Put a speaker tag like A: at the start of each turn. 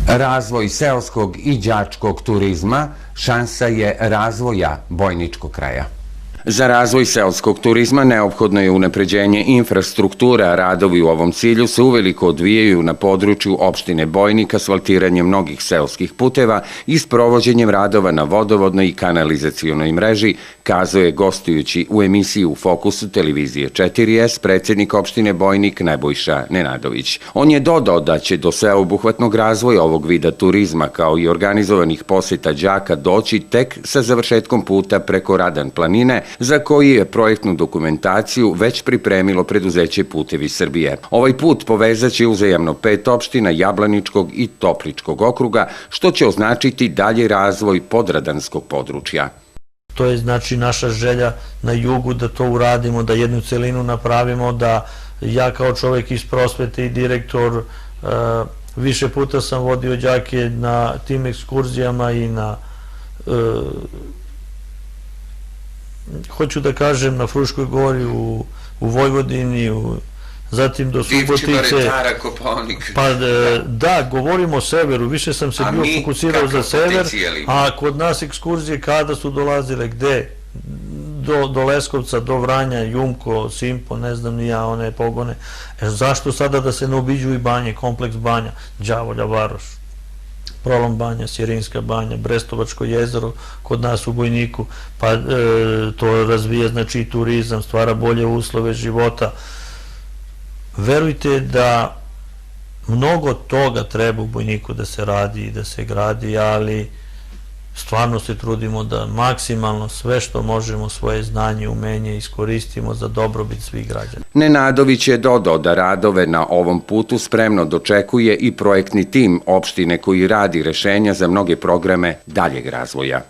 A: Razvoj seoskog i đačkog turizma šansa je razvoja bojničkog kraja. Za razvoj seoskog turizma neophodno je unapređenje infrastrukture, a radovi u ovom cilju se uveliko odvijaju na području opštine Bojnik asfaltiranjem mnogih seoskih puteva i sprovođenjem radova na vodovodnoj i kanalizacionoj mreži, kazao je gostujući u emisiji U fokusu televizije 4S predsjednik opštine Bojnik Nebojša Nenadović. On je dodao da će do sveobuhvatnog razvoja ovog vida turizma kao i organizovanih poseta đaka doći tek sa završetkom puta preko Radan planine, za koji je projektnu dokumentaciju već pripremilo preduzeće Putevi Srbije. Ovaj put povezaće uzajamno 5 opština Jablaničkog i Topličkog okruga, što će označiti dalji razvoj podradanskog područja.
B: To je znači naša želja na jugu da to uradimo, da jednu celinu napravimo, da ja kao čovjek iz prosvete i direktor više puta sam vodio đake na tim ekskurzijama i na hoću da kažem na Fruškoj gori u Vojvodini, zatim do Subotice. Pa da, govorimo o severu, više sam se bio fokusirao za sever, a kod nas ekskurzije kada su dolazile gde? Do Leskovca, do Vranja, Jumko, Simpo, ne znam ni ja, one pogone. Zašto sada da se ne obiđu i banje, kompleks banja, Đavolja, Varoš, Prolom banja, Sjerinska banja, Brestovačko jezero kod nas u Bojniku, pa to razvija znači i turizam, stvara bolje uslove života. Verujte da mnogo toga treba u Bojniku da se radi i da se gradi, ali stvarno se trudimo da maksimalno sve što možemo svoje znanje i umenje iskoristimo za dobrobit svih građana.
A: Nenadović je dodao da radove na ovom putu spremno dočekuje i projektni tim opštine koji radi rešenja za mnoge programe daljeg razvoja.